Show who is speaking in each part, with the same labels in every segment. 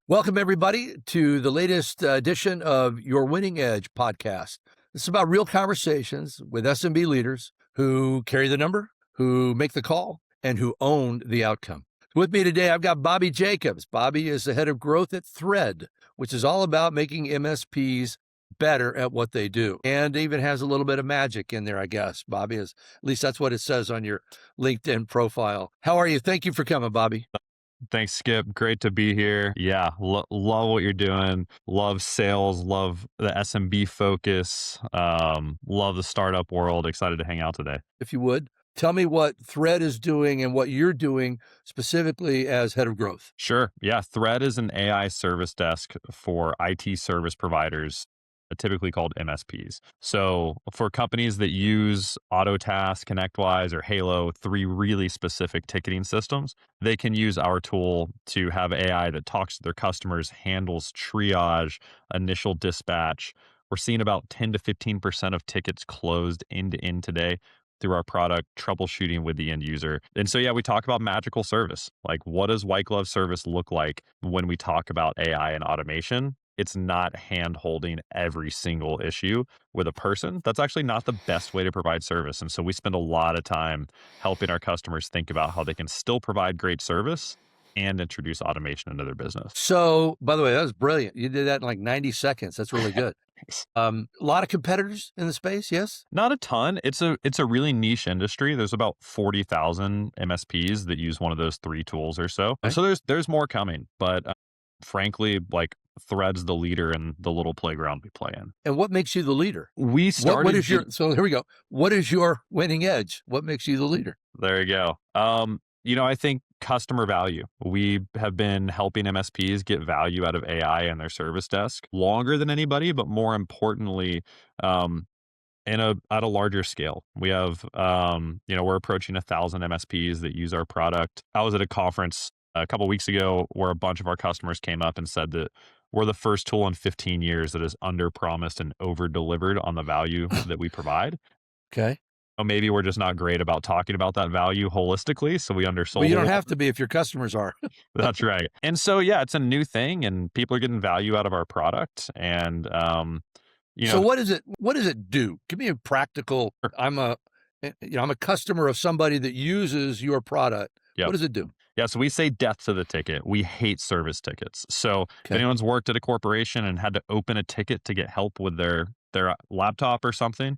Speaker 1: Welcome, everybody, to the latest edition of Your Winning Edge podcast. This is about real conversations with SMB leaders who carry the number, who make the call, and who own the outcome. With me today, I've got Bobby Jacobs. Bobby is the head of growth at Thread, which is all about making MSPs better at what they do, and even has a little bit of magic in there, I guess. Bobby is, at least that's what it says on your LinkedIn profile. How are you? Thank you for coming, Bobby.
Speaker 2: Thanks, Skip. Great to be here. Yeah, love what you're doing. Love sales. Love the SMB focus. Love the startup world. Excited to hang out today.
Speaker 1: If you would, tell me what Thread is doing and what you're doing specifically as head of growth.
Speaker 2: Sure. Yeah, Thread is an AI service desk for IT service providers, typically called MSPs. So for companies that use Autotask, ConnectWise, or Halo, three really specific ticketing systems, they can use our tool to have AI that talks to their customers, handles triage, initial dispatch. We're seeing about 10 to 15% of tickets closed end to end today through our product, troubleshooting with the end user. And so, yeah, we talk about magical service. Like, what does white glove service look like when we talk about AI and automation? It's not hand holding every single issue with a person. That's actually not the best way to provide service. And so we spend a lot of time helping our customers think about how they can still provide great service and introduce automation into their business.
Speaker 1: So, by the way, that was brilliant. You did that in like 90 seconds. That's really good. A lot of competitors in the space, yes?
Speaker 2: Not a ton. It's a really niche industry. There's about 40,000 MSPs that use one of those three tools or so.
Speaker 1: Okay.
Speaker 2: So there's more coming, but frankly, like, Thread's the leader in the little playground we play in.
Speaker 1: And what makes you the leader?
Speaker 2: We started.
Speaker 1: What is your, so here we go. What is your winning edge? What makes you the leader?
Speaker 2: There you go. I think customer value. We have been helping MSPs get value out of AI and their service desk longer than anybody, but more importantly, at a larger scale. We have, we're approaching 1,000 MSPs that use our product. I was at a conference a couple of weeks ago where a bunch of our customers came up and said that we're the first tool in 15 years that has under-promised and over-delivered on the value that we provide.
Speaker 1: Okay.
Speaker 2: Maybe we're just not great about talking about that value holistically, so we undersold.
Speaker 1: Well, you don't have to be if your customers are.
Speaker 2: That's right. And so, yeah, it's a new thing, and people are getting value out of our product. And
Speaker 1: So what does it do? Give me a practical. I'm a customer of somebody that uses your product.
Speaker 2: Yep.
Speaker 1: What does it do?
Speaker 2: Yeah, so we say death to the ticket. We hate service tickets. So if anyone's worked at a corporation and had to open a ticket to get help with their laptop or something,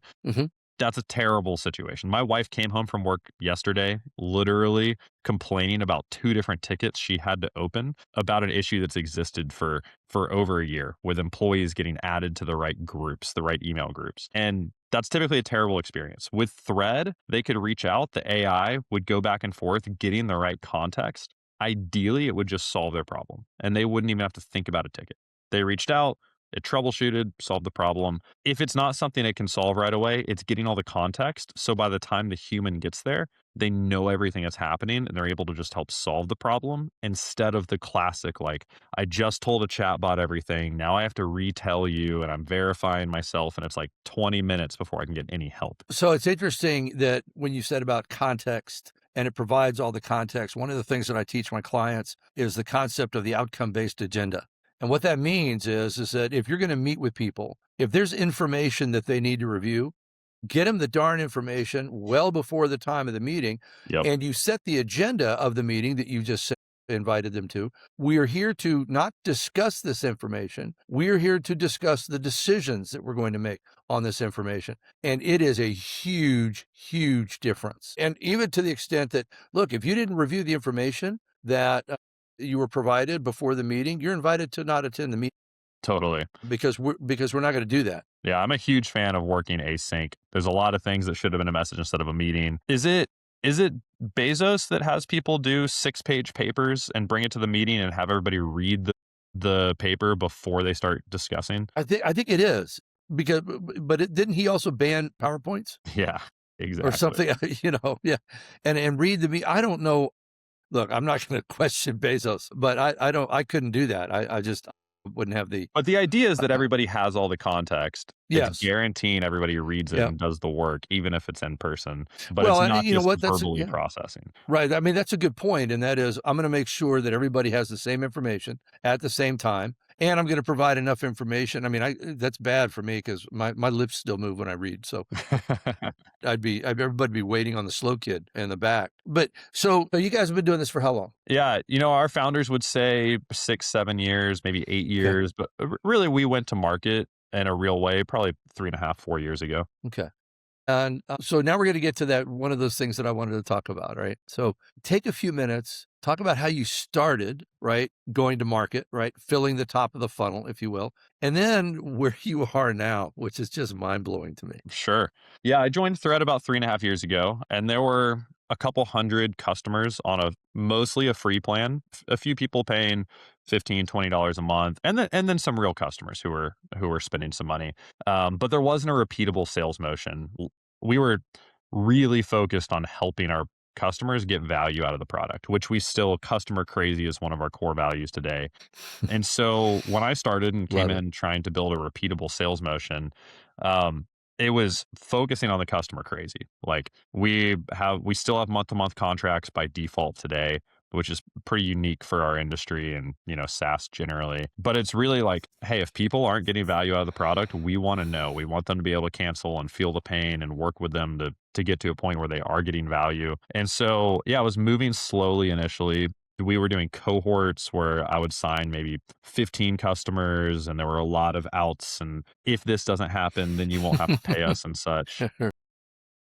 Speaker 2: that's a terrible situation. My wife came home from work yesterday, literally complaining about 2 different tickets she had to open about an issue that's existed for over a year, with employees getting added to the right groups, the right email groups. And that's typically a terrible experience. With Thread, they could reach out, the AI would go back and forth, getting the right context. Ideally, it would just solve their problem, and they wouldn't even have to think about a ticket. They reached out, it troubleshooted, solved the problem. If it's not something it can solve right away, it's getting all the context. So by the time the human gets there, they know everything that's happening and they're able to just help solve the problem, instead of the classic, like, I just told a chatbot everything. Now I have to retell you, and I'm verifying myself, and it's like 20 minutes before I can get any help.
Speaker 1: So it's interesting that when you said about context, and it provides all the context, one of the things that I teach my clients is the concept of the outcome-based agenda. And what that means is that if you're going to meet with people, if there's information that they need to review, get them the darn information well before the time of the meeting.
Speaker 2: Yep.
Speaker 1: And you set the agenda of the meeting that you just invited them to. We are here to not discuss this information. We are here to discuss the decisions that we're going to make on this information. And it is a huge, huge difference. And even to the extent that, look, if you didn't review the information that you were provided before the meeting, you're invited to not attend the meeting.
Speaker 2: Totally.
Speaker 1: Because we're not going to do that.
Speaker 2: Yeah, I'm a huge fan of working async. There's a lot of things that should have been a message instead of a meeting. Is it Bezos that has people do 6-page papers and bring it to the meeting and have everybody read the paper before they start discussing?
Speaker 1: I think it is, but didn't he also ban PowerPoints?
Speaker 2: Yeah, exactly.
Speaker 1: Or something, yeah. And read I don't know. Look, I'm not going to question Bezos, but I couldn't do that. I just wouldn't have the.
Speaker 2: But the idea is that everybody has all the context. It's
Speaker 1: Yes.
Speaker 2: guaranteeing everybody reads it
Speaker 1: Yeah.
Speaker 2: and does the work, even if it's in person, but
Speaker 1: Well,
Speaker 2: it's
Speaker 1: and
Speaker 2: not
Speaker 1: you know
Speaker 2: just
Speaker 1: what?
Speaker 2: verbally processing.
Speaker 1: Right. I mean, that's a good point, and that is, I'm going to make sure that everybody has the same information at the same time, and I'm going to provide enough information. I mean, that's bad for me because my lips still move when I read, so everybody be waiting on the slow kid in the back. But so you guys have been doing this for how long?
Speaker 2: Yeah, our founders would say 6, 7 years, maybe 8
Speaker 1: Okay.
Speaker 2: years, but really we went to market in a real way probably 3.5, 4 years ago.
Speaker 1: Okay. And so now we're going to get to that one of those things that I wanted to talk about, right? So take a few minutes, talk about how you started, right? Going to market, right? Filling the top of the funnel, if you will, and then where you are now, which is just mind blowing to me.
Speaker 2: Sure. Yeah, I joined Thread about 3.5 years ago, and there were a couple hundred customers on mostly a free plan. A few people paying $15, $20 a month, and then some real customers who were spending some money. But there wasn't a repeatable sales motion. We were really focused on helping our customers get value out of the product, which we still customer crazy is one of our core values today. And so when I started and came
Speaker 1: Love it.
Speaker 2: in trying to build a repeatable sales motion, um, it was focusing on the customer crazy. Like we still have month to month contracts by default today, which is pretty unique for our industry and SaaS generally. But it's really like, hey, if people aren't getting value out of the product, we want to know. We want them to be able to cancel and feel the pain and work with them to get to a point where they are getting value. And so yeah, I was moving slowly initially. We were doing cohorts where I would sign maybe 15 customers and there were a lot of outs. And if this doesn't happen, then you won't have to pay us and such.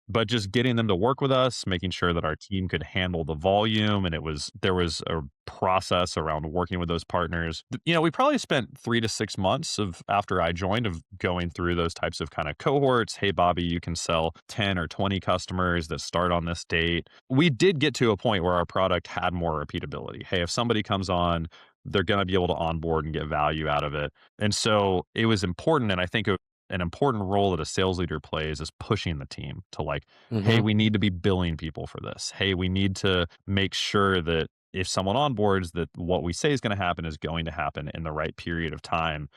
Speaker 2: But just getting them to work with us, making sure that our team could handle the volume, and there was a process around working with those partners. We probably spent 3 to 6 months of after I joined of going through those types of kind of cohorts. Hey, Bobby, you can sell 10 or 20 customers that start on this date. We did get to a point where our product had more repeatability. Hey, if somebody comes on, they're going to be able to onboard and get value out of it. And so it was important. And I think an important role that a sales leader plays is pushing the team to like, hey, we need to be billing people for this. Hey, we need to make sure that if someone onboards, that what we say is going to happen in the right period of time.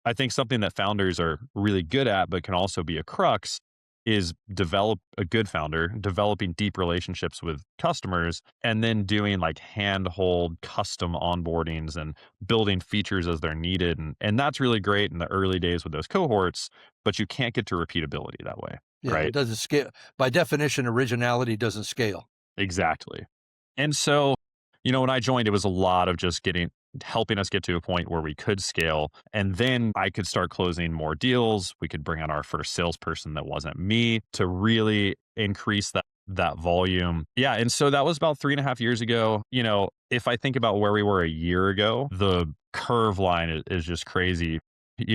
Speaker 2: I think something that founders are really good at, but can also be a crux, is developing deep relationships with customers and then doing like handhold custom onboardings and building features as they're needed. And that's really great in the early days with those cohorts, but you can't get to repeatability that way.
Speaker 1: Yeah, it
Speaker 2: Right.
Speaker 1: doesn't scale. By definition, originality doesn't scale.
Speaker 2: Exactly. And so, when I joined, it was a lot of just helping us get to a point where we could scale. And then I could start closing more deals. We could bring on our first salesperson that wasn't me to really increase that volume. Yeah. And so that was about 3.5 years ago. If I think about where we were a year ago, the curve line is just crazy.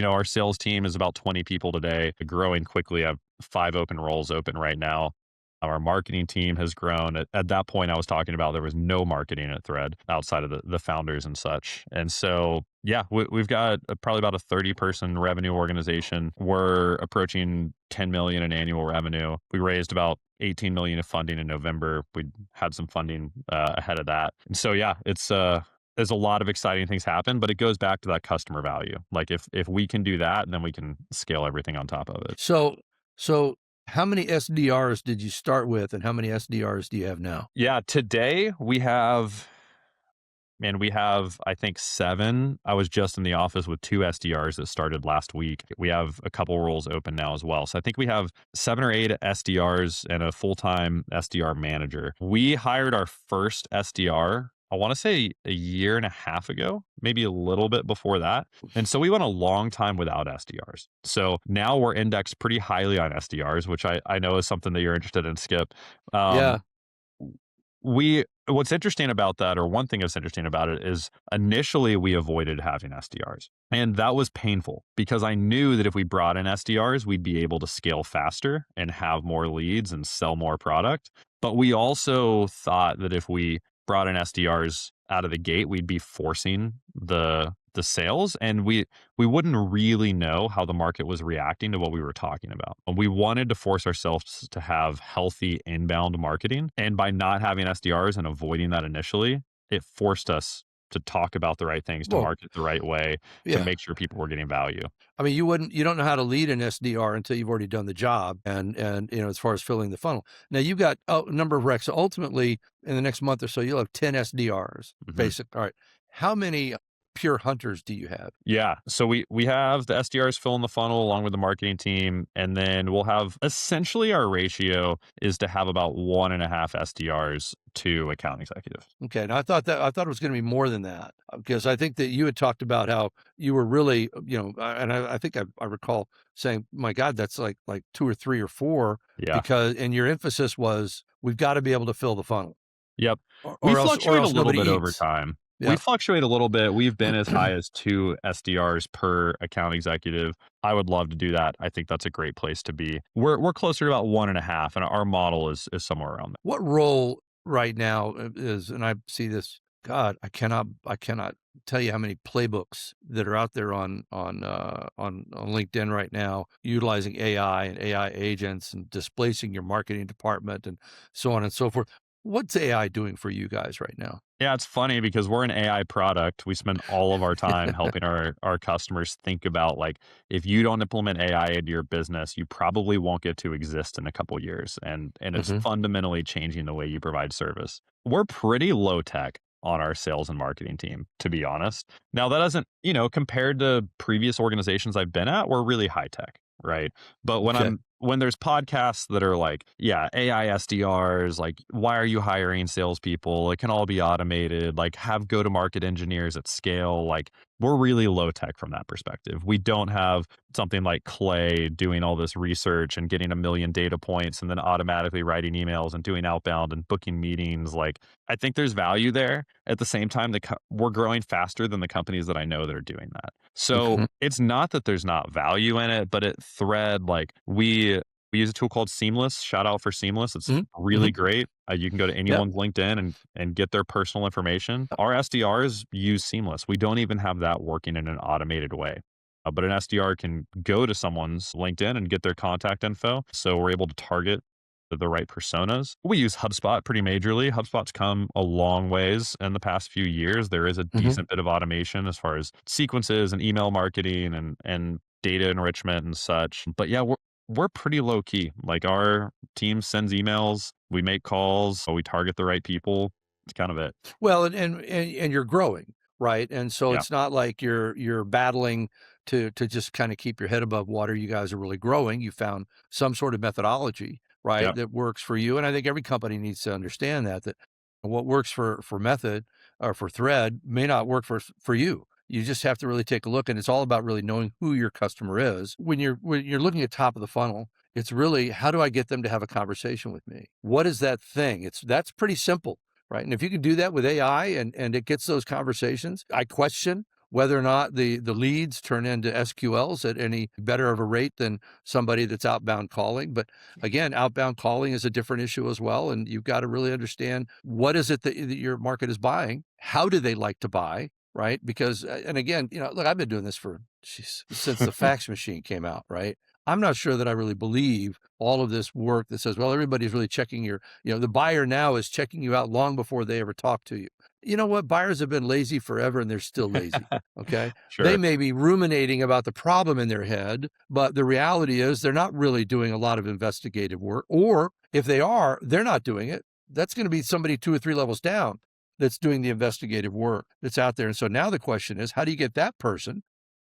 Speaker 2: Our sales team is about 20 people today, growing quickly. I have 5 open roles open right now. Our marketing team has grown. At that point, I was talking about there was no marketing at Thread outside of the founders and such. And so, yeah, we've got probably about a 30-person revenue organization. We're approaching 10 million in annual revenue. We raised about 18 million of funding in November. We had some funding ahead of that. And so, yeah, there's a lot of exciting things happen, but it goes back to that customer value. Like if we can do that, then we can scale everything on top of it.
Speaker 1: So how many SDRs did you start with, and how many SDRs do you have now?
Speaker 2: Yeah, today we have, I think 7. I was just in the office with 2 SDRs that started last week. We have a couple roles open now as well. So I think we have 7 or 8 SDRs and a full-time SDR manager. We hired our first SDR, I want to say a year and a half ago, maybe a little bit before that. And so we went a long time without SDRs. So now we're indexed pretty highly on SDRs, which I know is something that you're interested in, Skip.
Speaker 1: Yeah.
Speaker 2: What's interesting about that, or one thing that's interesting about it, is initially we avoided having SDRs. And that was painful because I knew that if we brought in SDRs, we'd be able to scale faster and have more leads and sell more product. But we also thought that if we brought in SDRs out of the gate, we'd be forcing the sales, and we wouldn't really know how the market was reacting to what we were talking about. We wanted to force ourselves to have healthy inbound marketing, and by not having SDRs and avoiding that initially, it forced us to talk about the right things, to
Speaker 1: Well,
Speaker 2: market the right way, to
Speaker 1: yeah.
Speaker 2: make sure people were getting value.
Speaker 1: I mean, you don't know how to lead an SDR until you've already done the job and as far as filling the funnel. Now you've got a number of recs. So ultimately, in the next month or so, you'll have 10 SDRs. Basic. All right. How many pure hunters do you have?
Speaker 2: Yeah. So we have the SDRs filling the funnel along with the marketing team. And then we'll have essentially our ratio is to have about 1.5 SDRs to account executives.
Speaker 1: Okay. Now I thought it was going to be more than that because I think that you had talked about how you were really, and I think I recall saying, my God, that's like 2 or 3 or 4
Speaker 2: Yeah.
Speaker 1: and your emphasis was we've got to be able to fill the funnel
Speaker 2: Yep.
Speaker 1: or,
Speaker 2: We
Speaker 1: or else, or
Speaker 2: fluctuate a
Speaker 1: else
Speaker 2: little
Speaker 1: nobody
Speaker 2: bit over
Speaker 1: eats.
Speaker 2: time. We
Speaker 1: Yeah.
Speaker 2: fluctuate a little bit. We've been as high as 2 SDRs per account executive. I would love to do that. I think that's a great place to be. We're closer to about 1.5, and our model is somewhere around there.
Speaker 1: What role right now is, and I see this, God, I cannot tell you how many playbooks that are out there on LinkedIn right now, utilizing AI and AI agents and displacing your marketing department and so on and so forth. What's AI doing for you guys right now?
Speaker 2: Yeah, it's funny because we're an AI product. We spend all of our time helping our customers think about, like, if you don't implement AI into your business, you probably won't get to exist in a couple years, and it's fundamentally changing the way you provide service. We're pretty low tech on our sales and marketing team, to be honest. Now, that doesn't, compared to previous organizations I've been at, we're really high tech, right? But
Speaker 1: Okay.
Speaker 2: when there's podcasts that are like, yeah, AI SDRs, like, why are you hiring salespeople? It can all be automated, like, have go to market engineers at scale. Like, we're really low tech from that perspective. We don't have something like Clay doing all this research and getting a million data points and then automatically writing emails and doing outbound and booking meetings. Like, I think there's value there. At the same time, we're growing faster than the companies that I know that are doing that. So
Speaker 1: Mhm.
Speaker 2: it's not that there's not value in it, but at Thread, like, we use a tool called Seamless. Shout out for Seamless. It's
Speaker 1: Mhm.
Speaker 2: really
Speaker 1: Mhm.
Speaker 2: great. You can go to
Speaker 1: Yep.
Speaker 2: anyone's LinkedIn and get their personal information. Our SDRs use Seamless. We don't even have that working in an automated way. But an SDR can go to someone's LinkedIn and get their contact info. So we're able to target the right personas. We use HubSpot pretty majorly. HubSpot's come a long ways in the past few years. There is a
Speaker 1: Mhm.
Speaker 2: decent bit of automation as far as sequences and email marketing and data enrichment and such. But yeah, we're pretty low key. Like, our team sends emails, we make calls, we target the right people. It's kind of it.
Speaker 1: Well, and you're growing, right? And so
Speaker 2: Yeah.
Speaker 1: it's not like you're battling to just kind of keep your head above water. You guys are really growing. You found some sort of methodology, right,
Speaker 2: Yeah.
Speaker 1: that works for you. And I think every company needs to understand that what works for Method or for Thread may not work for you. You just have to really take a look, and it's all about really knowing who your customer is. When you're looking at top of the funnel, it's really, how do I get them to have a conversation with me? What is that thing? That's pretty simple. Right. And if you can do that with AI and it gets those conversations, I question whether or not the leads turn into SQLs at any better of a rate than somebody that's outbound calling. But again, outbound calling is a different issue as well. And you've got to really understand, what is it that your market is buying? How do they like to buy? Right. Because, and again, look, I've been doing this since the fax machine came out. Right. I'm not sure that I really believe all of this work that says, well, everybody's really checking the buyer now is checking you out long before they ever talk to you. You know what? Buyers have been lazy forever and they're still lazy. Okay. They
Speaker 2: Sure.
Speaker 1: may be ruminating about the problem in their head, but the reality is they're not really doing a lot of investigative work. Or if they are, they're not doing it. That's going to be somebody 2 or 3 levels down that's doing the investigative work that's out there. And so now the question is, how do you get that person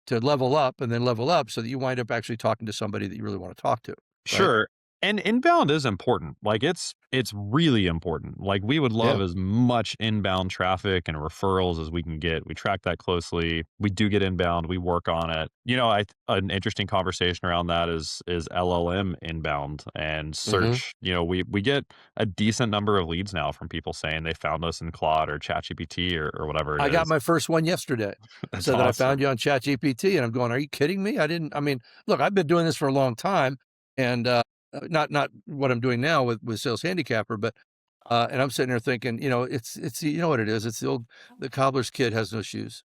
Speaker 1: to level up and then level up so that you wind up actually talking to somebody that you really want to talk to? Right.
Speaker 2: Sure. And inbound is important. Like, it's really important. Like, we would love
Speaker 1: Yeah.
Speaker 2: as much inbound traffic and referrals as we can get. We track that closely. We do get inbound. We work on it. An interesting conversation around that is LLM inbound and
Speaker 1: Mm-hmm.
Speaker 2: search. We get a decent number of leads now from people saying they found us in Claude or ChatGPT or whatever it
Speaker 1: I got
Speaker 2: is.
Speaker 1: my first one yesterday.
Speaker 2: That's
Speaker 1: Said that I
Speaker 2: awesome.
Speaker 1: found you on ChatGPT, and I'm going, "Are you kidding me?" I mean, look, I've been doing this for a long time, and not what I'm doing now with Sales Handicapper, but and I'm sitting there thinking, it's you know what it is? It's the cobbler's kid has no shoes,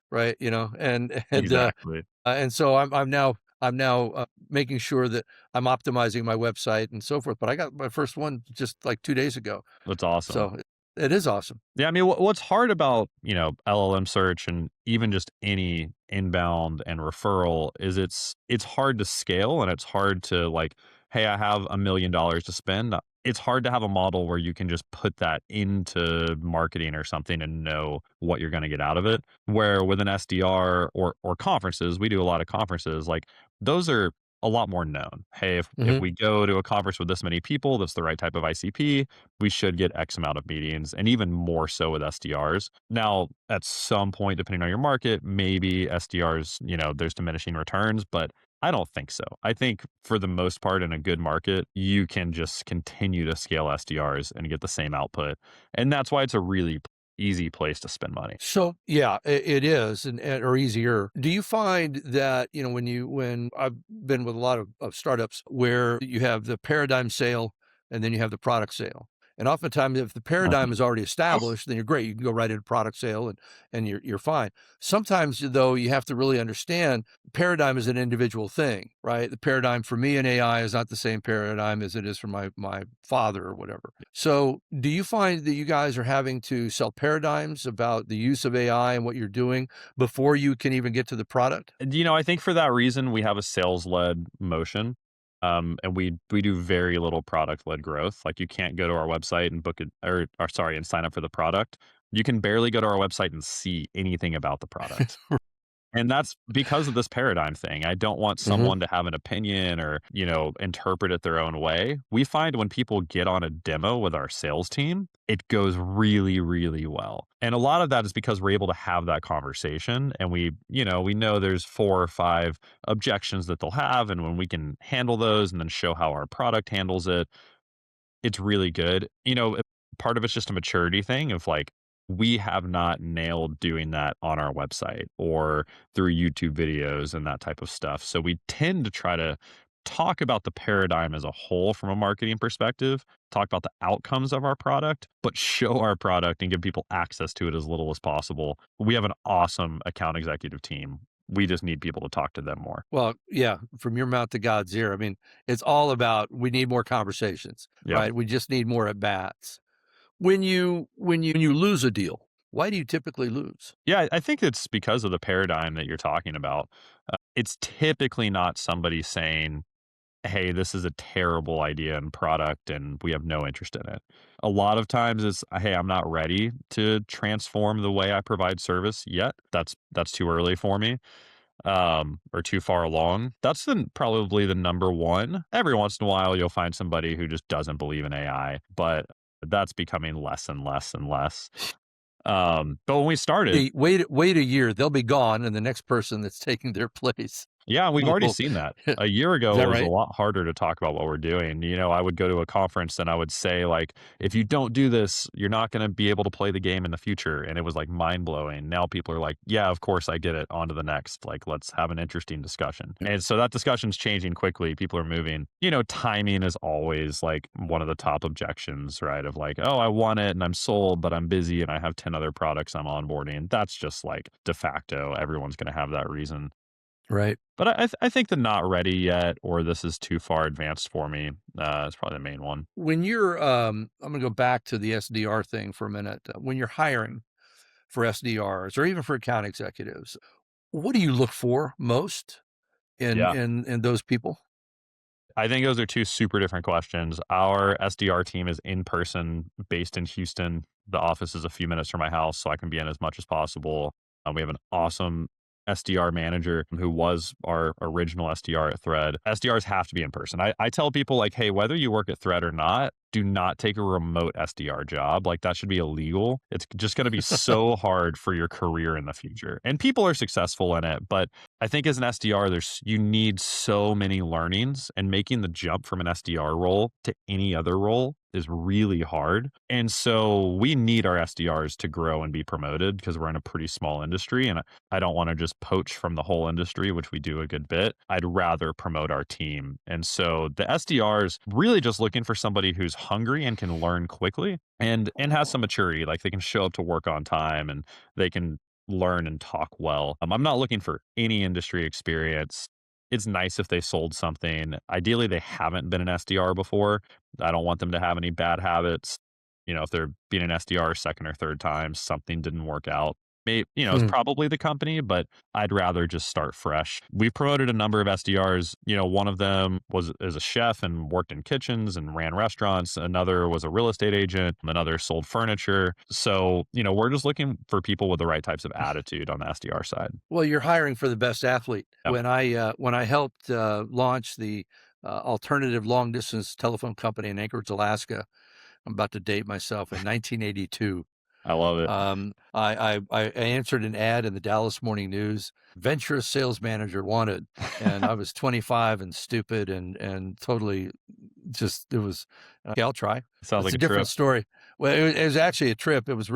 Speaker 1: right?
Speaker 2: Exactly.
Speaker 1: And so I'm now making sure that I'm optimizing my website and so forth. But I got my first one just like 2 days ago.
Speaker 2: That's awesome.
Speaker 1: So It is awesome.
Speaker 2: Yeah, I mean, what's hard about, LLM search and even just any inbound and referral is it's hard to scale and it's hard to like, hey, I have $1 million to spend. It's hard to have a model where you can just put that into marketing or something and know what you're going to get out of it. Where with an SDR or conferences, we do a lot of conferences, like those are a lot more known. Hey, if
Speaker 1: Hmm.
Speaker 2: we go to a conference with this many people, that's the right type of ICP, we should get X amount of meetings, and even more so with SDRs. Now, at some point, depending on your market, maybe SDRs, there's diminishing returns, but I don't think so. I think for the most part, in a good market, you can just continue to scale SDRs and get the same output. And that's why it's a really easy place to spend money.
Speaker 1: So yeah, it is, or easier. Do you find that when I've been with a lot of startups where you have the paradigm sale and then you have the product sale, and oftentimes if the paradigm is already established, then you're great. You can go right into product sale and you're fine. Sometimes though, you have to really understand paradigm is an individual thing, right? The paradigm for me in AI is not the same paradigm as it is for my father or whatever. So do you find that you guys are having to sell paradigms about the use of AI and what you're doing before you can even get to the product?
Speaker 2: I think for that reason, we have a sales led motion. And we do very little product led growth. Like you can't go to our website and book it, or sorry, and sign up for the product. You can barely go to our website and see anything about the product. And that's because of this paradigm thing. I don't want
Speaker 1: Hmm.
Speaker 2: someone to have an opinion or, interpret it their own way. We find when people get on a demo with our sales team, it goes really, really well. And a lot of that is because we're able to have that conversation and we know there's 4 or 5 objections that they'll have. And when we can handle those and then show how our product handles it, it's really good. Part of it's just a maturity thing of like, we have not nailed doing that on our website or through YouTube videos and that type of stuff. So we tend to try to talk about the paradigm as a whole from a marketing perspective, talk about the outcomes of our product, but show our product and give people access to it as little as possible. We have an awesome account executive team. We just need people to talk to them more.
Speaker 1: Well, yeah, from your mouth to God's ear. I mean, it's all about we need more conversations,
Speaker 2: Yep.
Speaker 1: right? We just need more at bats. When you lose a deal, why do you typically lose?
Speaker 2: Yeah, I think it's because of the paradigm that you're talking about. It's typically not somebody saying, hey, this is a terrible idea and product and we have no interest in it. A lot of times it's, hey, I'm not ready to transform the way I provide service yet. That's too early for me. Or too far along. That's probably the number one. Every once in a while you'll find somebody who just doesn't believe in AI, but that's becoming less and less and less. But when we started,
Speaker 1: Wait a year, they'll be gone, and the next person that's taking their place
Speaker 2: yeah, we've already
Speaker 1: will.
Speaker 2: seen that. A year
Speaker 1: Is
Speaker 2: ago,
Speaker 1: that
Speaker 2: it was a
Speaker 1: right?
Speaker 2: lot harder to talk about what we're doing. I would go to a conference and I would say, like, if you don't do this, you're not going to be able to play the game in the future. And it was like mind blowing. Now people are like, yeah, of course I get it. On to the next. Like, let's have an interesting discussion. And so that discussion's changing quickly. People are moving. Timing is always like one of the top objections, right? Of like, oh, I want it and I'm sold, but I'm busy and I have 10 other products I'm onboarding. That's just like de facto. Everyone's going to have that reason.
Speaker 1: Right.
Speaker 2: But I think the not ready yet or this is too far advanced for me is probably the main one.
Speaker 1: When you're, I'm gonna go back to the SDR thing for a minute. When you're hiring for SDRs or even for account executives, what do you look for most in
Speaker 2: Yeah.
Speaker 1: in those people?
Speaker 2: I think those are 2 super different questions. Our SDR team is in person, based in Houston. The office is a few minutes from my house, so I can be in as much as possible. We have an awesome SDR manager who was our original SDR at Thread. SDRs have to be in person. I tell people like, hey, whether you work at Thread or not, do not take a remote SDR job. Like that should be illegal. It's just going to be so hard for your career in the future. And people are successful in it, but I think as an SDR, you need so many learnings, and making the jump from an SDR role to any other role is really hard. And so we need our SDRs to grow and be promoted because we're in a pretty small industry. And I don't want to just poach from the whole industry, which we do a good bit. I'd rather promote our team. And so the SDRs really just looking for somebody who's hungry and can learn quickly and has some maturity. Like they can show up to work on time and they can learn and talk well. I'm not looking for any industry experience. It's nice if they sold something. Ideally, they haven't been an SDR before. I don't want them to have any bad habits. if they're being an SDR second or third time, something didn't work out. It's probably the company, but I'd rather just start fresh. We've promoted a number of SDRs. One of them is a chef and worked in kitchens and ran restaurants. Another was a real estate agent. Another sold furniture. So, we're just looking for people with the right types of attitude on the SDR side.
Speaker 1: Well, you're hiring for the best athlete.
Speaker 2: Yep.
Speaker 1: When I helped launch the alternative long distance telephone company in Anchorage, Alaska, I'm about to date myself, in 1982.
Speaker 2: I love it.
Speaker 1: I answered an ad in the Dallas Morning News, venturous sales manager wanted, and I was 25 and stupid and totally it was, okay, I'll try.
Speaker 2: Sounds like
Speaker 1: It's
Speaker 2: a
Speaker 1: different
Speaker 2: trip.
Speaker 1: story. Well, it was actually a trip. What was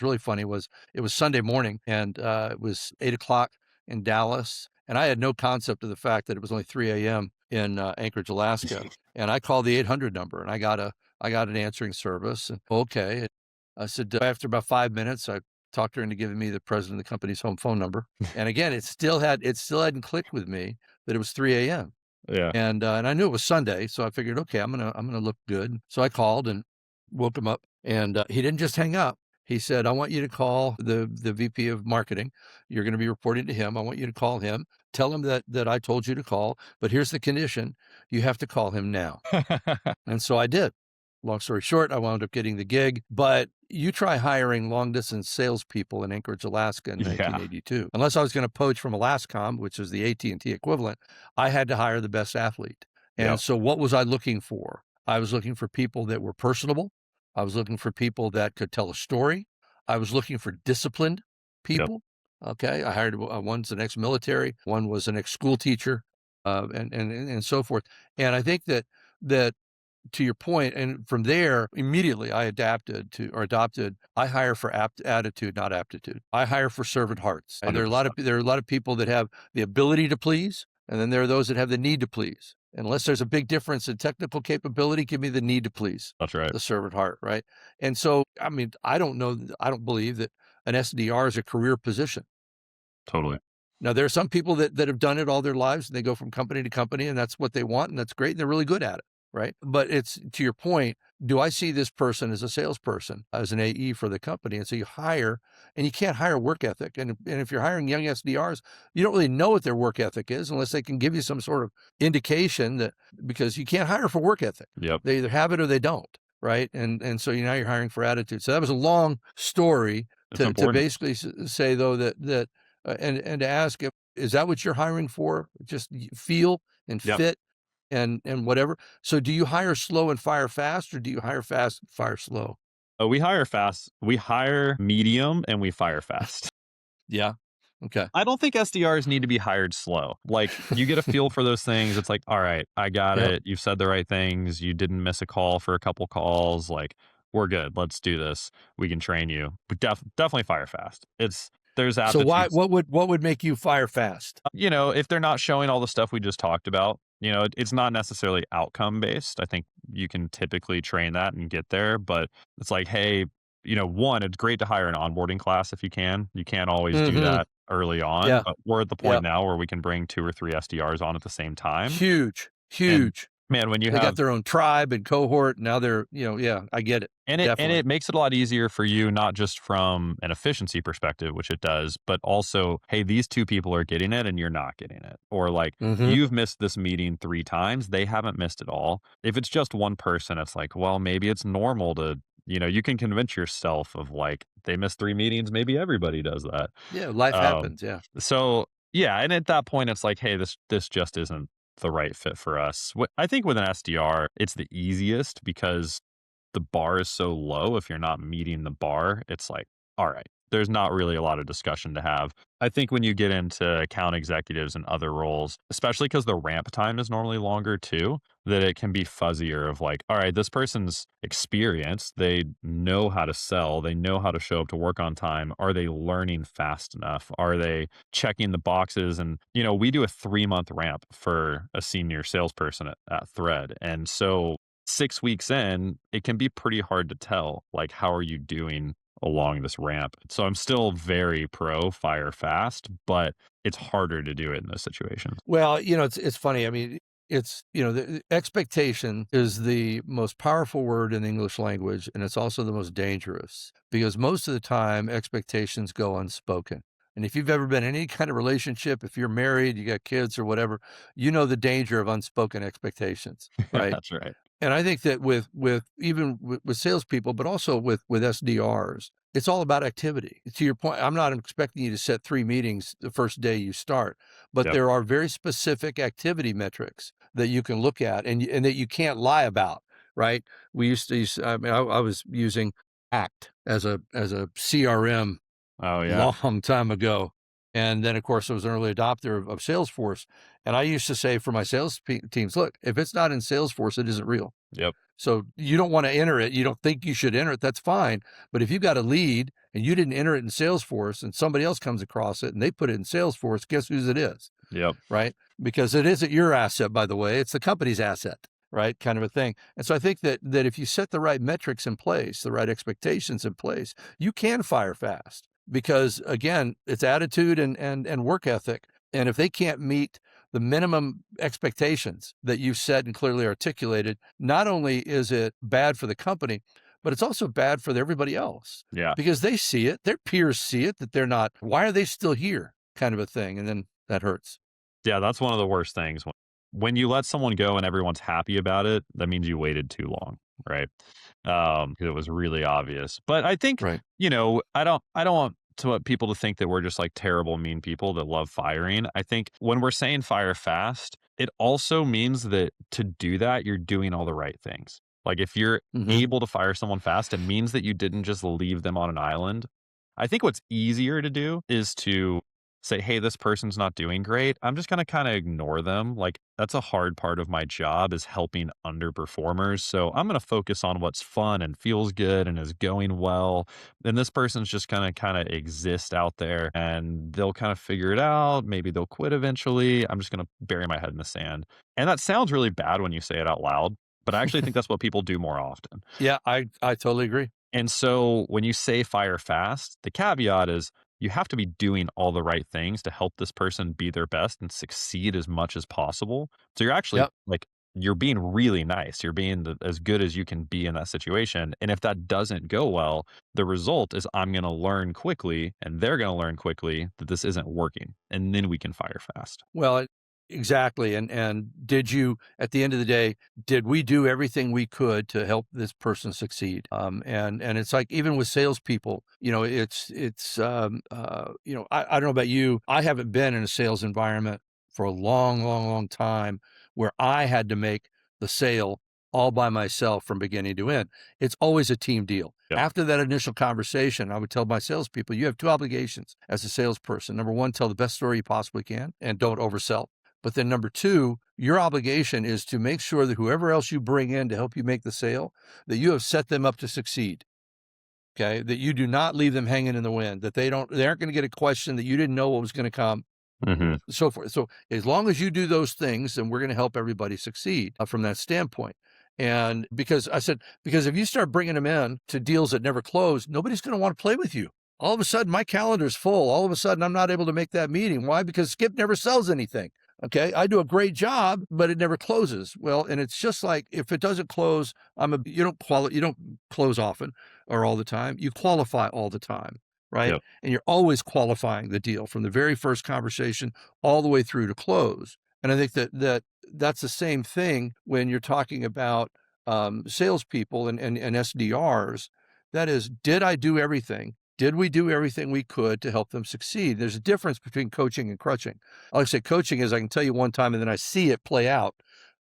Speaker 1: really funny was it was Sunday morning, and it was 8:00 in Dallas, and I had no concept of the fact that it was only 3 a.m. in Anchorage, Alaska. And I called the 800 number, and I got an answering service. And, okay. I said, after about 5 minutes, I talked her into giving me the president of the company's home phone number. And again, it still hadn't clicked with me that it was 3 a.m.
Speaker 2: Yeah.
Speaker 1: And I knew it was Sunday, so I figured, okay, I'm gonna look good. So I called and woke him up, and he didn't just hang up. He said, I want you to call the VP of marketing. You're going to be reporting to him. I want you to call him. Tell him that I told you to call, but here's the condition. You have to call him now. And so I did. Long story short, I wound up getting the gig, but you try hiring long-distance salespeople in Anchorage, Alaska in 1982. Unless I was going to poach from Alascom, which is the AT&T equivalent, I had to hire the best athlete. And so what was I looking for? I was looking for people that were personable. I was looking for people that could tell a story. I was looking for disciplined people. Okay. I hired one's an ex-military, one was an ex-school teacher, and so forth. And I think that to your point, and from there, immediately I adopted, I hire for attitude, not aptitude. I hire for servant hearts. And there are a lot of people that have the ability to please, and then there are those that have the need to please. Unless there's a big difference in technical capability, give me the need to please.
Speaker 2: That's right.
Speaker 1: The servant heart, right? And so, I mean, I don't believe that an SDR is a career position.
Speaker 2: Totally.
Speaker 1: Now, there are some people that have done it all their lives, and they go from company to company, and that's what they want, and that's great, and they're really good at it. Right. But it's to your point, do I see this person as a salesperson, as an AE for the company? And so you hire, and you can't hire work ethic. And if you're hiring young SDRs, you don't really know what their work ethic is unless they can give you some sort of indication that, because you can't hire for work ethic.
Speaker 2: Yep.
Speaker 1: They either have it or they don't. Right. And so now you're hiring for attitude. So that was a long story to basically say, though, that and to ask, is that what you're hiring for? Just feel and fit. And whatever. So do you hire slow and fire fast, or do you hire fast and fire slow?
Speaker 2: We hire fast. We hire medium and we fire fast.
Speaker 1: Yeah. Okay.
Speaker 2: I don't think SDRs need to be hired slow. Like, you get a feel for those things. It's like, all right, I got it. You've said the right things. You didn't miss a call for a couple calls. Like, we're good. Let's do this. We can train you. But definitely fire fast. There's
Speaker 1: so what would make you fire fast?
Speaker 2: If they're not showing all the stuff we just talked about, it's not necessarily outcome based. I think you can typically train that and get there, but it's like, hey, one, it's great to hire an onboarding class if you can. You can't always do that early on, but we're at the point now where we can bring 2 or 3 SDRs on at the same time.
Speaker 1: Huge.
Speaker 2: And, man, when they
Speaker 1: got their own tribe and cohort, now they're, I get it.
Speaker 2: And it makes it a lot easier for you, not just from an efficiency perspective, which it does, but also, hey, these 2 people are getting it and you're not getting it. Or like, you've missed this meeting 3 times. They haven't missed it all. If it's just one person, it's like, well, maybe it's normal to, you can convince yourself of like, they missed 3 meetings. Maybe everybody does that.
Speaker 1: Yeah. Life happens. Yeah.
Speaker 2: So yeah. And at that point, it's like, hey, this just isn't the right fit for us. I think with an SDR, it's the easiest because the bar is so low. If you're not meeting the bar, it's like, all right, there's not really a lot of discussion to have. I think when you get into account executives and other roles, especially because the ramp time is normally longer too, that it can be fuzzier of like, all right, this person's experienced. They know how to sell. They know how to show up to work on time. Are they learning fast enough? Are they checking the boxes? And, we do a 3-month ramp for a senior salesperson at Thread. And so 6 weeks in, it can be pretty hard to tell, like, how are you doing along this ramp? So I'm still very pro fire fast, but it's harder to do it in those situations.
Speaker 1: Well, it's funny. I mean, it's, the expectation is the most powerful word in the English language, and it's also the most dangerous because most of the time expectations go unspoken. And if you've ever been in any kind of relationship, if you're married, you got kids or whatever, you know the danger of unspoken expectations, right?
Speaker 2: That's right.
Speaker 1: And I think that with even with salespeople, but also with SDRs, it's all about activity. To your point, I'm not expecting you to set 3 meetings the first day you start, but
Speaker 2: Yep.
Speaker 1: there are very specific activity metrics that you can look at and that you can't lie about, right? We used to use, I mean, I was using ACT as a CRM
Speaker 2: Oh yeah.
Speaker 1: long time ago. And then, of course, I was an early adopter of Salesforce. And I used to say for my sales teams, look, if it's not in Salesforce, it isn't real.
Speaker 2: Yep.
Speaker 1: So you don't want to enter it. You don't think you should enter it. That's fine. But if you got a lead and you didn't enter it in Salesforce and somebody else comes across it and they put it in Salesforce, guess whose it is?
Speaker 2: Yep.
Speaker 1: Right? Because it isn't your asset, by the way. It's the company's asset, right? Kind of a thing. And so I think that if you set the right metrics in place, the right expectations in place, you can fire fast because, again, it's attitude and work ethic. And if they can't meet the minimum expectations that you've set and clearly articulated, not only is it bad for the company, but it's also bad for everybody else.
Speaker 2: Yeah.
Speaker 1: Because they see it, their peers see it, that they're not, why are they still here? Kind of a thing. And then that hurts.
Speaker 2: Yeah, that's one of the worst things. When you let someone go and everyone's happy about it, that means you waited too long, right? 'Cause it was really obvious. But I think,
Speaker 1: Right.
Speaker 2: I don't want people to think that we're just like terrible, mean people that love firing. I think when we're saying fire fast, it also means that to do that, you're doing all the right things. Like if you're able to fire someone fast, it means that you didn't just leave them on an island. I think what's easier to do is to say, hey, this person's not doing great. I'm just going to kind of ignore them. Like that's a hard part of my job is helping underperformers. So I'm going to focus on what's fun and feels good and is going well. And this person's just going to kind of exist out there and they'll kind of figure it out. Maybe they'll quit eventually. I'm just going to bury my head in the sand. And that sounds really bad when you say it out loud, but I actually think that's what people do more often.
Speaker 1: Yeah, I totally agree.
Speaker 2: And so when you say fire fast, the caveat is you have to be doing all the right things to help this person be their best and succeed as much as possible. So you're actually like, you're being really nice. You're being as good as you can be in that situation. And if that doesn't go well, the result is I'm going to learn quickly and they're going to learn quickly that this isn't working. And then we can fire fast.
Speaker 1: Well, exactly. And did you, at the end of the day, did we do everything we could to help this person succeed? And it's like, even with salespeople, I don't know about you. I haven't been in a sales environment for a long, long, long time where I had to make the sale all by myself from beginning to end. It's always a team deal.
Speaker 2: Yep.
Speaker 1: After that initial conversation, I would tell my salespeople, you have 2 obligations as a salesperson. Number 1, tell the best story you possibly can and don't oversell. But then number 2, your obligation is to make sure that whoever else you bring in to help you make the sale, that you have set them up to succeed. Okay. That you do not leave them hanging in the wind, that they aren't going to get a question that you didn't know what was going to come, so forth. So as long as you do those things, then we're going to help everybody succeed from that standpoint. And because if you start bringing them in to deals that never close, nobody's going to want to play with you. All of a sudden, my calendar's full. All of a sudden, I'm not able to make that meeting. Why? Because Skip never sells anything. Okay, I do a great job, but it never closes. Well, and it's just like if it doesn't close, you don't close often or all the time. You qualify all the time, right?
Speaker 2: Yep.
Speaker 1: And you're always qualifying the deal from the very first conversation all the way through to close. And I think that's the same thing when you're talking about salespeople and SDRs. That is, did I do everything? Did we do everything we could to help them succeed? There's a difference between coaching and crutching. I like to say coaching is I can tell you one time and then I see it play out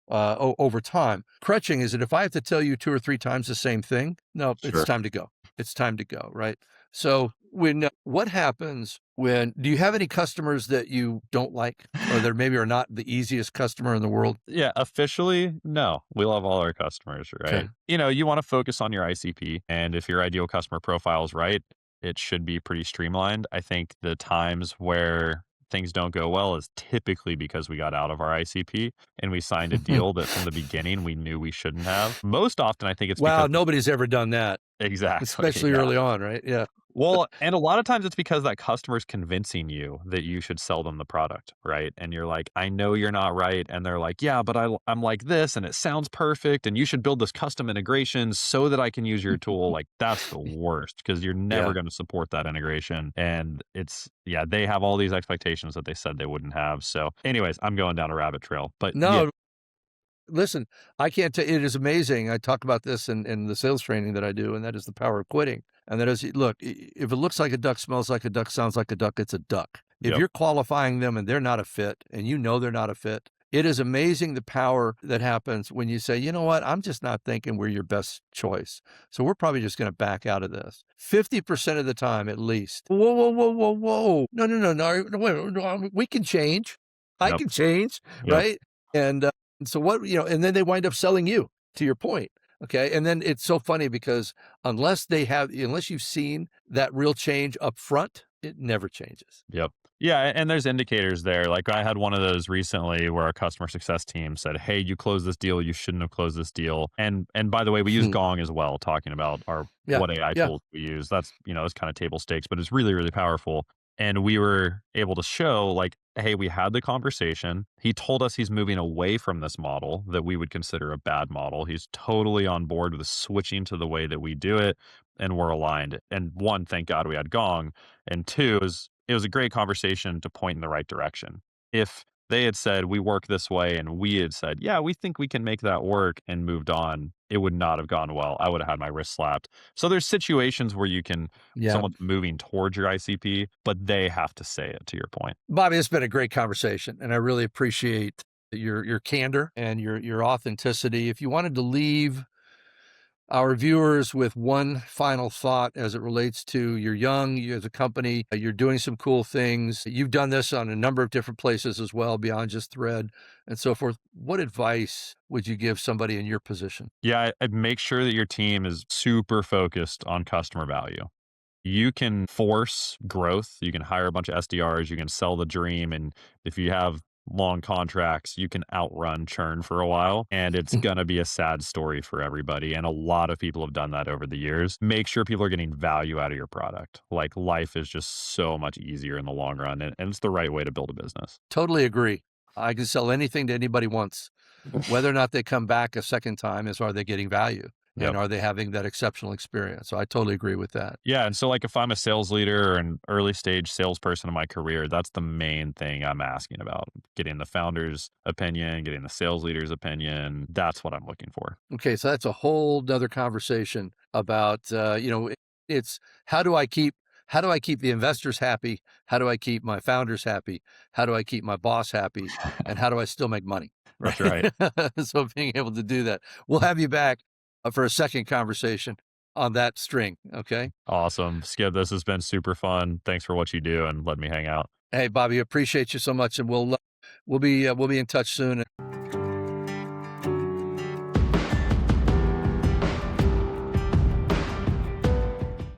Speaker 1: over time. Crutching is that if I have to tell you 2 or 3 times the same thing, no,
Speaker 2: Sure.
Speaker 1: It's time to go. It's time to go, right? So what happens do you have any customers that you don't like or that maybe are not the easiest customer in the world?
Speaker 2: Yeah, officially, no. We love all our customers, right?
Speaker 1: Okay.
Speaker 2: You want to focus on your ICP. And if your ideal customer profile is right, it should be pretty streamlined. I think the times where things don't go well is typically because we got out of our ICP and we signed a deal that from the beginning we knew we shouldn't have. Most often, I think it's
Speaker 1: Wow,
Speaker 2: because
Speaker 1: nobody's ever done that,
Speaker 2: exactly,
Speaker 1: especially
Speaker 2: yeah.
Speaker 1: early on, right? Yeah.
Speaker 2: Well, and a lot of times it's because that customer's convincing you that you should sell them the product, right? And you're like, I know you're not right. And they're like, yeah, but I'm like this and it sounds perfect. And you should build this custom integration so that I can use your tool. Like that's the worst because you're never
Speaker 1: Yeah.
Speaker 2: going to support that integration. And yeah, they have all these expectations that they said they wouldn't have. So anyways, I'm going down a rabbit trail, but yeah.
Speaker 1: No, listen, I can't tell it is amazing. I talk about this in the sales training that I do, and that is the power of quitting. And that is, look, if it looks like a duck, smells like a duck, sounds like a duck, it's a duck. If
Speaker 2: Yep.
Speaker 1: you're qualifying them and they're not a fit, and you know they're not a fit, it is amazing the power that happens when you say, you know what, I'm just not thinking we're your best choice. So we're probably just going to back out of this. 50% of the time, at least. Whoa, whoa, whoa, whoa, whoa. No, wait, we can change. I
Speaker 2: Yep.
Speaker 1: can change,
Speaker 2: Yep.
Speaker 1: right? And so what, and then they wind up selling you, to your point. Okay. And then it's so funny because unless you've seen that real change up front, it never changes.
Speaker 2: Yep. Yeah, and there's indicators there. Like I had one of those recently where our customer success team said, "Hey, you closed this deal. You shouldn't have closed this deal." And by the way, we use Gong as well, talking about what AI tools we use. That's it's kind of table stakes, but it's really really powerful. And we were able to show like, hey, we had the conversation. He told us he's moving away from this model that we would consider a bad model. He's totally on board with switching to the way that we do it, and we're aligned. And one, thank God we had Gong. And two, it was a great conversation to point in the right direction. If they had said, we work this way, and we had said, yeah, we think we can make that work and moved on, it would not have gone well. I would have had my wrist slapped. So there's situations where someone's moving towards your ICP, but they have to say it, to your point.
Speaker 1: Bobby, it's been a great conversation, and I really appreciate your candor and your authenticity. If you wanted to leave our viewers with one final thought as it relates to you're young, you as a company, you're doing some cool things. You've done this on a number of different places as well, beyond just Thread and so forth. What advice would you give somebody in your position?
Speaker 2: Yeah, I'd make sure that your team is super focused on customer value. You can force growth. You can hire a bunch of SDRs. You can sell the dream. And if you have long contracts, you can outrun churn for a while. And it's going to be a sad story for everybody. And a lot of people have done that over the years. Make sure people are getting value out of your product. Like life is just so much easier in the long run. And it's the right way to build a business.
Speaker 1: Totally agree. I can sell anything to anybody once. Whether or not they come back a second time is, are they getting value? And are they having that exceptional experience? So I totally agree with that.
Speaker 2: Yeah. And so like if I'm a sales leader or an early stage salesperson in my career, that's the main thing I'm asking about. Getting the founder's opinion, getting the sales leader's opinion. That's what I'm looking for.
Speaker 1: Okay. So that's a whole nother conversation about, it's how do I keep the investors happy? How do I keep my founders happy? How do I keep my boss happy? And how do I still make money?
Speaker 2: Right? That's
Speaker 1: right. So being able to do that, we'll have you back for a second conversation on that string. Okay.
Speaker 2: Awesome. Skip, this has been super fun. Thanks for what you do and let me hang out.
Speaker 1: Hey, Bobby, appreciate you so much. And we'll be in touch soon.